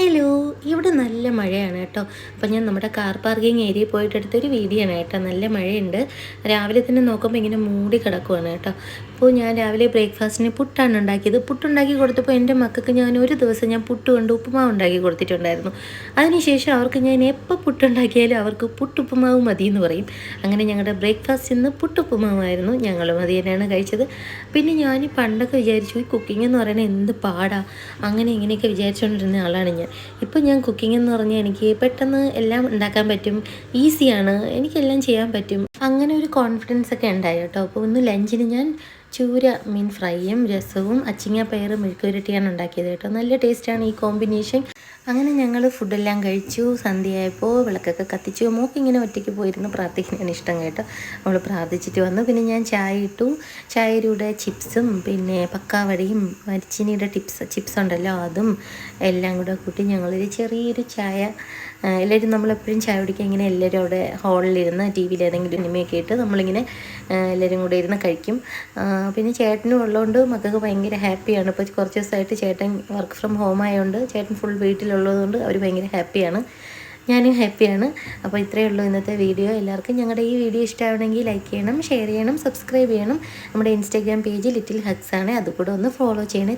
Hello, ഇവിടെ നല്ല മഴയാണ് കേട്ടോ. അപ്പോൾ ഞാൻ നമ്മുടെ കാർ പാർക്കിംഗ് ഏരിയയിൽ പോയിട്ട് എടുത്തൊരു വീഡിയോ ആണ് കേട്ടോ. നല്ല മഴയുണ്ട്. രാവിലെ തന്നെ നോക്കുമ്പോൾ ഇങ്ങനെ മൂടി കിടക്കുവാണ് കേട്ടോ. അപ്പോൾ ഞാൻ രാവിലെ ബ്രേക്ക്ഫാസ്റ്റിന് പുട്ടാണ് ഉണ്ടാക്കിയത്. പുട്ടുണ്ടാക്കി കൊടുത്തപ്പോൾ എൻ്റെ മക്കൾക്ക് ഞാൻ ഒരു ദിവസം പുട്ട് കൊണ്ട് ഉപ്പുമാവ് ഉണ്ടാക്കി കൊടുത്തിട്ടുണ്ടായിരുന്നു. അതിനുശേഷം അവർക്ക് ഞാൻ എപ്പോൾ പുട്ടുണ്ടാക്കിയാലും അവർക്ക് പുട്ടുപ്പുമാവ് മതി എന്ന് പറയും. അങ്ങനെ ഞങ്ങളുടെ ബ്രേക്ക്ഫാസ്റ്റ് ഇന്ന് പുട്ടുപ്പുമാവായിരുന്നു. ഞങ്ങളും അത് തന്നെയാണ് കഴിച്ചത്. പിന്നെ ഞാൻ പണ്ടൊക്കെ വിചാരിച്ചു ഈ കുക്കിംഗ് എന്ന് പറയുന്നത് എന്ത് പാടാ, അങ്ങനെ ഇങ്ങനെയൊക്കെ വിചാരിച്ചുകൊണ്ടിരുന്ന ആളാണ് ഞാൻ. ഇപ്പോൾ ഞാൻ കുക്കിംഗ് എന്ന് പറഞ്ഞാൽ എനിക്ക് പെട്ടെന്ന് എല്ലാം ഉണ്ടാക്കാൻ പറ്റും, ഈസിയാണ്, എനിക്കെല്ലാം ചെയ്യാൻ പറ്റും, അങ്ങനെ ഒരു കോൺഫിഡൻസ് ഒക്കെ ഉണ്ടായി കേട്ടോ. അപ്പോൾ ഇന്ന് ലഞ്ചിന് ഞാൻ ചൂര മീൻ ഫ്രൈയും രസവും അച്ചിങ്ങാപ്പയറും മെഴുക്കുവരട്ടിയാണ് ഉണ്ടാക്കിയത് കേട്ടോ. നല്ല ടേസ്റ്റാണ് ഈ കോമ്പിനേഷൻ. അങ്ങനെ ഞങ്ങൾ ഫുഡെല്ലാം കഴിച്ചു. സന്ധ്യയായപ്പോൾ വിളക്കൊക്കെ കത്തിച്ചു. മോക്കിങ്ങനെ ഒറ്റയ്ക്ക് പോയിരുന്ന് പ്രാർത്ഥിക്കുന്നതാണ് ഇഷ്ടം കേട്ടോ. അവൾ പ്രാർത്ഥിച്ചിട്ട് വന്നു. പിന്നെ ഞാൻ ചായ ഇട്ടു. ചായയുടെ ചിപ്സും പിന്നെ പക്കാവടയും മരിച്ചിനിയുടെ ചിപ്സ് ഉണ്ടല്ലോ അതും എല്ലാം കൂടെ കൂട്ടി ഞങ്ങളൊരു ചെറിയൊരു ചായ, എല്ലാവരും നമ്മളെപ്പോഴും ചായ കുടിക്കാൻ ഇങ്ങനെ എല്ലാവരും അവിടെ ഹാളിലിരുന്ന് ടി വിയിൽ ഏതെങ്കിലും സിനിമയൊക്കെ ഇട്ട് നമ്മളിങ്ങനെ എല്ലാവരും കൂടെ ഇരുന്ന് കഴിക്കും. പിന്നെ ചേട്ടനും ഉള്ളതുകൊണ്ട് മക്കൾക്ക് ഭയങ്കര ഹാപ്പിയാണ്. ഇപ്പോൾ കുറച്ച് ദിവസമായിട്ട് ചേട്ടൻ വർക്ക് ഫ്രം ഹോം ആയതുകൊണ്ട് ചേട്ടൻ ഫുൾ വീട്ടിലുള്ളതുകൊണ്ട് അവർ ഭയങ്കര ഹാപ്പിയാണ്, ഞാനും ഹാപ്പിയാണ്. അപ്പോൾ ഇത്രയേ ഉള്ളൂ ഇന്നത്തെ വീഡിയോ. എല്ലാവർക്കും ഞങ്ങളുടെ ഈ വീഡിയോ ഇഷ്ടമാവണമെങ്കിൽ ലൈക്ക് ചെയ്യണം, ഷെയർ ചെയ്യണം, സബ്സ്ക്രൈബ് ചെയ്യണം. നമ്മുടെ ഇൻസ്റ്റാഗ്രാം പേജ് ലിറ്റിൽ ഹഗ്സ് ആണ്, അതുകൂടെ ഒന്ന് ഫോളോ ചെയ്യണേ.